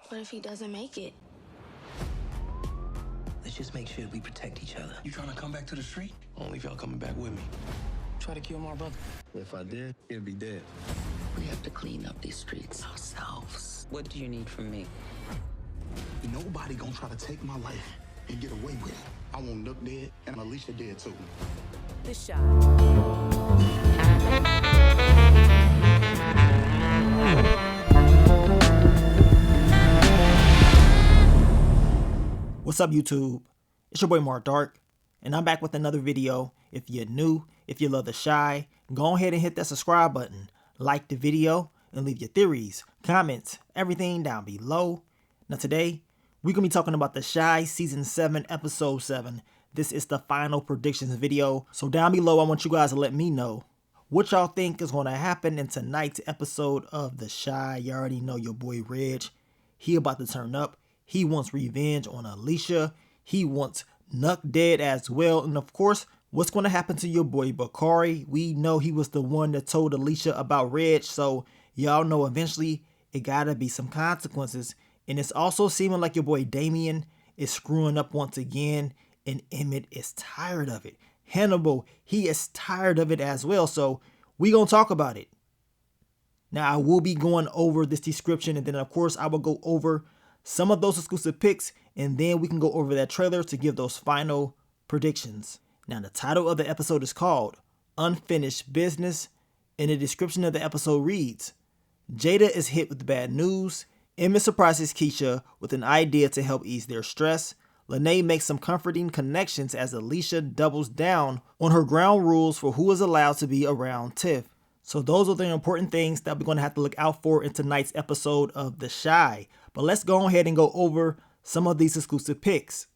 What if he doesn't make it? Let's just make sure we protect each other. You trying to come back to the street? Only if y'all coming back with me. Try to kill my brother. If I did, he'd be dead. We have to clean up these streets ourselves. What do you need from me? Nobody gonna try to take my life and get away with it. I want Nook dead and Alicia dead too. The Shot. What's up, YouTube? It's your boy Mark Dark, and I'm back with another video. If you're new, if you love The Shy, go ahead and hit that subscribe button, like the video, and leave your theories, comments, everything down below. Now today, we're going to be talking about The Shy Season 7, Episode 7. This is the final predictions video, so down below I want you guys to let me know what y'all think is going to happen in tonight's episode of The Shy. You already know your boy Reg, he about to turn up. He wants revenge on Alicia. He wants Nuck dead as well. And of course, what's going to happen to your boy Bakari? We know he was the one that told Alicia about Reg. So y'all know eventually it got to be some consequences. And it's also seeming like your boy Damien is screwing up once again. And Emmett is tired of it. Hannibal, he is tired of it as well. So we going to talk about it. Now, I will be going over this description. And then, of course, I will go over some of those exclusive picks, and then we can go over that trailer to give those final predictions. Now, the title of the episode is called Unfinished Business, and the description of the episode reads, Jada is hit with bad news. Emmett surprises Keisha with an idea to help ease their stress. Lene makes some comforting connections as Alicia doubles down on her ground rules for who is allowed to be around Tiff. So those are the important things that we're going to have to look out for in tonight's episode of The Shy. But let's go ahead and go over some of these exclusive picks.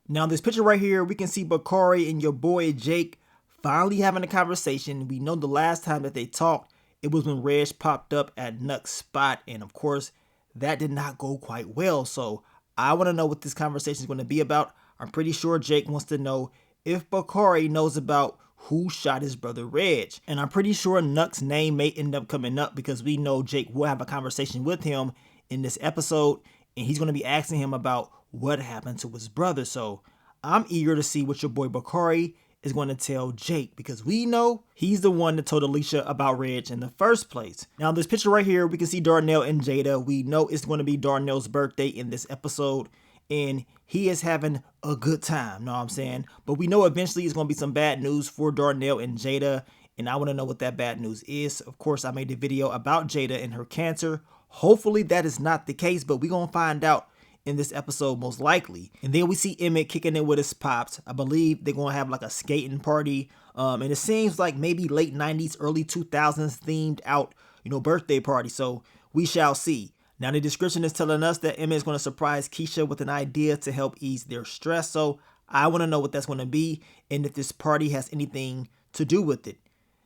Now, this picture right here, we can see Bakari and your boy Jake finally having a conversation. We know the last time that they talked, it was when Reg popped up at Nuck's spot. And of course, that did not go quite well. So I want to know what this conversation is going to be about. I'm pretty sure Jake wants to know if Bakari knows about who shot his brother Reg. And I'm pretty sure Nuck's name may end up coming up because we know Jake will have a conversation with him in this episode, and he's going to be asking him about what happened to his brother. So I'm eager to see what your boy Bakari is going to tell Jake, because we know he's the one that told Alicia about Reg in the first place. Now, this picture right here, we can see Darnell and Jada. We know it's going to be Darnell's birthday in this episode, and he is having a good time, know what I'm saying? But we know eventually it's going to be some bad news for Darnell and Jada, and I want to know what that bad news is. Of course, I made a video about Jada and her cancer. Hopefully that is not the case, but we're going to find out in this episode most likely. And then we see Emmett kicking in with his pops. I believe they're going to have like a skating party. And it seems like maybe late 90s, early 2000s themed out, birthday party. So we shall see. Now, the description is telling us that Emmett is going to surprise Keisha with an idea to help ease their stress. So I want to know what that's going to be and if this party has anything to do with it.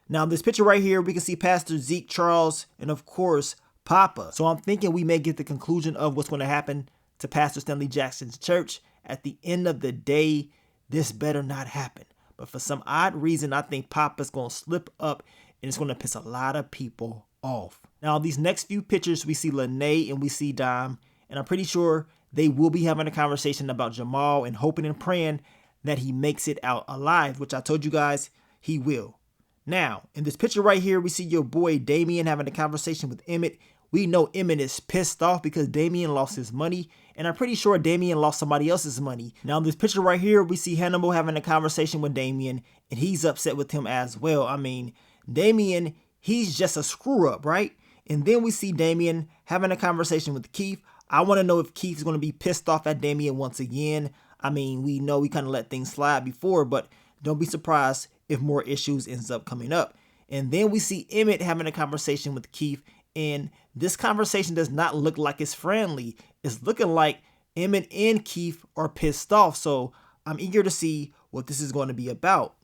Now, this picture right here, we can see Pastor Zeke Charles and, of course, Papa. So I'm thinking we may get the conclusion of what's going to happen to Pastor Stanley Jackson's church. At the end of the day, this better not happen. But for some odd reason, I think Papa's going to slip up and it's going to piss a lot of people off. Now, these next few pictures, we see Lene and we see Dom, and I'm pretty sure they will be having a conversation about Jamal and hoping and praying that he makes it out alive, which I told you guys he will. Now, in this picture right here, we see your boy Damien having a conversation with Emmett. We know Emmett is pissed off because Damien lost his money, and I'm pretty sure Damien lost somebody else's money. Now, in this picture right here, we see Hannibal having a conversation with Damien, and he's upset with him as well. I mean, Damien, he's just a screw up, right? And then we see Damien having a conversation with Keith. I want to know if Keith is going to be pissed off at Damien once again. I mean, we know we kind of let things slide before, but don't be surprised if more issues ends up coming up. And then we see Emmett having a conversation with Keith, and this conversation does not look like it's friendly. It's looking like Emmett and Keith are pissed off. So I'm eager to see what this is going to be about.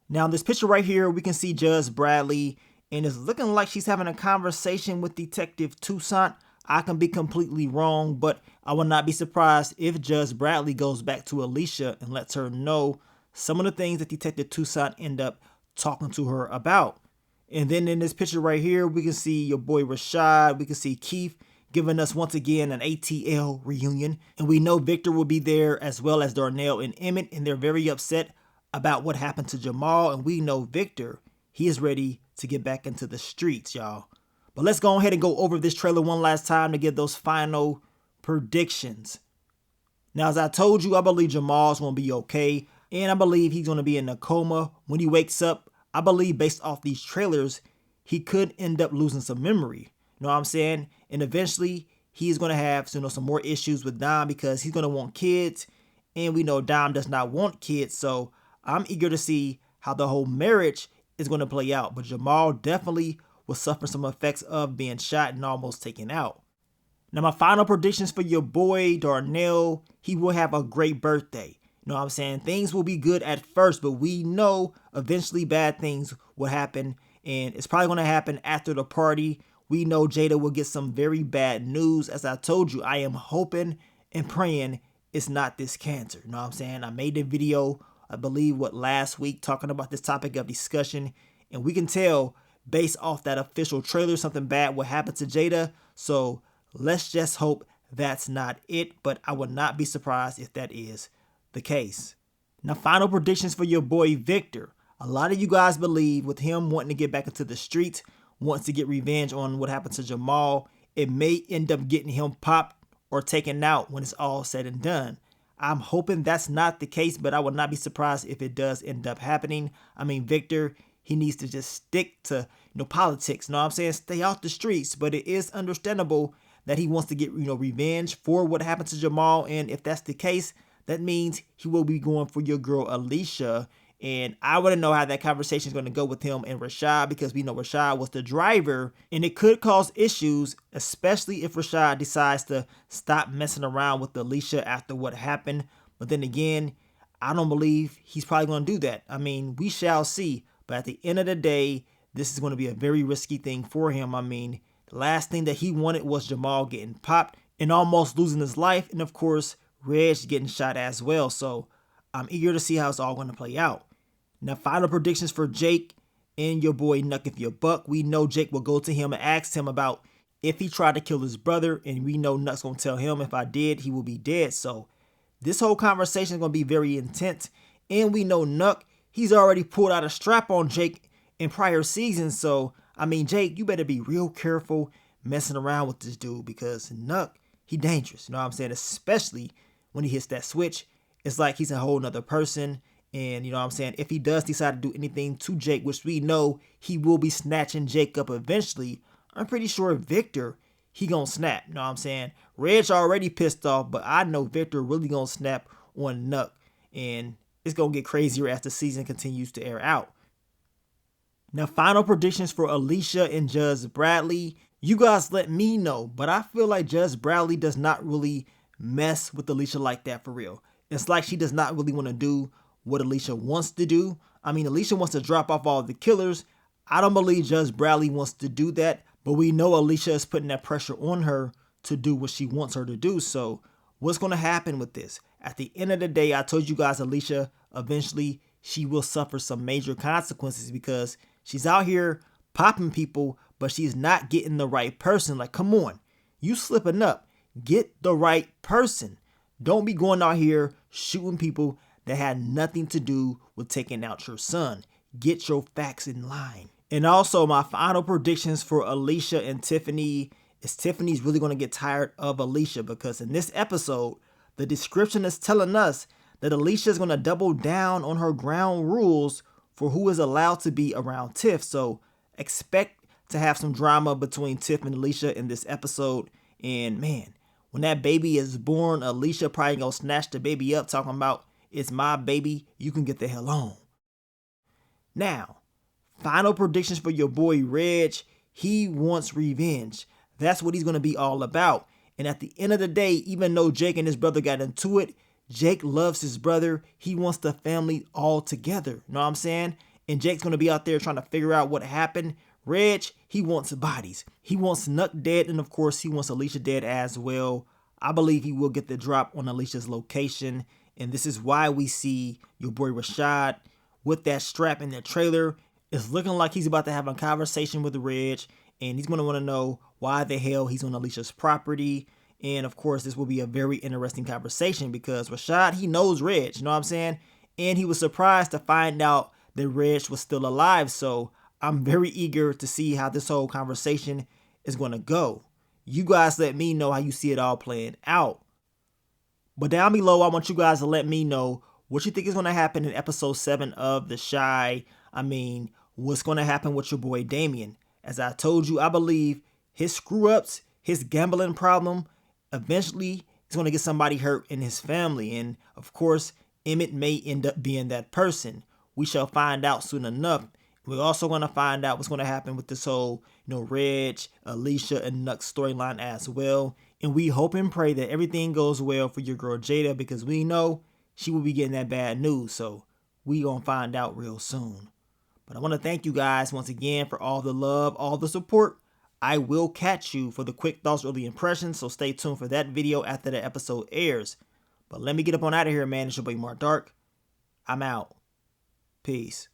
Now, in this picture right here, we can see Judge Bradley, and it's looking like she's having a conversation with Detective Toussaint. I can be completely wrong, but I will not be surprised if Judge Bradley goes back to Alicia and lets her know some of the things that Detective Toussaint end up talking to her about. And then in this picture right here, we can see your boy Rashad. We can see Keith giving us once again an ATL reunion. And we know Victor will be there as well as Darnell and Emmett. And they're very upset about what happened to Jamal. And we know Victor, he is ready to get back into the streets, y'all. But let's go ahead and go over this trailer one last time to give those final predictions. Now, as I told you, I believe Jamal's going to be okay. And I believe he's going to be in a coma when he wakes up. I believe based off these trailers, he could end up losing some memory. You know what I'm saying? And eventually, he's going to have some more issues with Dom because he's going to want kids. And we know Dom does not want kids. So I'm eager to see how the whole marriage is going to play out. But Jamal definitely will suffer some effects of being shot and almost taken out. Now, my final predictions for your boy Darnell, he will have a great birthday. You know what I'm saying? Things will be good at first, but we know eventually bad things will happen. And it's probably going to happen after the party. We know Jada will get some very bad news. As I told you, I am hoping and praying it's not this cancer. You know what I'm saying? I made the video, I believe, last week talking about this topic of discussion. And we can tell based off that official trailer, something bad will happen to Jada. So let's just hope that's not it. But I would not be surprised if that is the case. Now, final predictions for your boy Victor. A lot of you guys believe with him wanting to get back into the streets, wants to get revenge on what happened to Jamal, it may end up getting him popped or taken out when it's all said and done. I'm hoping that's not the case, but I would not be surprised if it does end up happening. I mean, Victor, he needs to just stick to politics. You know what I'm saying? Stay off the streets. But it is understandable that he wants to get revenge for what happened to Jamal. And if that's the case, that means he will be going for your girl Alicia. And I want to know how that conversation is going to go with him and Rashad, because we know Rashad was the driver, and it could cause issues, especially if Rashad decides to stop messing around with Alicia after what happened. But then again, I don't believe he's probably going to do that. I mean, we shall see. But at the end of the day, this is going to be a very risky thing for him. I mean, the last thing that he wanted was Jamal getting popped and almost losing his life. And of course, Reg getting shot as well. So I'm eager to see how it's all going to play out. Now, final predictions for Jake and your boy Nuck If You Buck. We know Jake will go to him and ask him about if he tried to kill his brother. And we know Nuck's going to tell him, if I did, he will be dead. So this whole conversation is going to be very intense. And we know Nuck, he's already pulled out a strap on Jake in prior seasons. So, I mean, Jake, you better be real careful messing around with this dude, because Nuck, he dangerous. You know what I'm saying? Especially when he hits that switch, it's like he's a whole nother person. And you know what I'm saying? If he does decide to do anything to Jake, which we know he will be snatching Jake up eventually, I'm pretty sure Victor, he gonna snap. You know what I'm saying? Reg already pissed off, but I know Victor really gonna snap on Nuck. And it's gonna get crazier as the season continues to air out. Now, final predictions for Alicia and Judge Bradley. You guys let me know, but I feel like Judge Bradley does not really mess with Alicia like that for real. It's like she does not really want to do what Alicia wants to do. I mean, Alicia wants to drop off all the killers. I don't believe Judge Bradley wants to do that, but we know Alicia is putting that pressure on her to do what she wants her to do. So what's going to happen with this? At the end of the day, I told you guys, Alicia, eventually she will suffer some major consequences because she's out here popping people, but she's not getting the right person. Like, come on, you slipping up. Get the right person. Don't be going out here shooting people that had nothing to do with taking out your son. Get your facts in line. And also, my final predictions for Alicia and Tiffany is Tiffany's really going to get tired of Alicia, because in this episode, the description is telling us that Alicia is going to double down on her ground rules for who is allowed to be around Tiff. So expect to have some drama between Tiff and Alicia in this episode. And man, when that baby is born, Alicia probably going to snatch the baby up talking about, it's my baby, you can get the hell on. Now, final predictions for your boy Reg. He wants revenge. That's what he's going to be all about. And at the end of the day, even though Jake and his brother got into it, Jake loves his brother. He wants the family all together. You know what I'm saying? And Jake's going to be out there trying to figure out what happened. Reg, he wants bodies. He wants Nuck dead, and of course, he wants Alicia dead as well. I believe he will get the drop on Alicia's location. And this is why we see your boy Rashad with that strap in the trailer. It's looking like he's about to have a conversation with Reg, and he's going to want to know why the hell he's on Alicia's property. And of course, this will be a very interesting conversation because Rashad, he knows Reg, you know what I'm saying? And he was surprised to find out that Reg was still alive. So I'm very eager to see how this whole conversation is going to go. You guys let me know how you see it all playing out. But down below, I want you guys to let me know what you think is going to happen in episode 7 of The Chi. I mean, what's going to happen with your boy Damien? As I told you, I believe his screw-ups, his gambling problem, eventually is going to get somebody hurt in his family. And of course, Emmett may end up being that person. We shall find out soon enough. We're also going to find out what's going to happen with this whole, Reg, Alicia, and Nuck's storyline as well. And we hope and pray that everything goes well for your girl Jada, because we know she will be getting that bad news. So we going to find out real soon. But I want to thank you guys once again for all the love, all the support. I will catch you for the quick thoughts, early impressions. So stay tuned for that video after the episode airs. But let me get up on out of here, man. It's your boy Mark Dark. I'm out. Peace.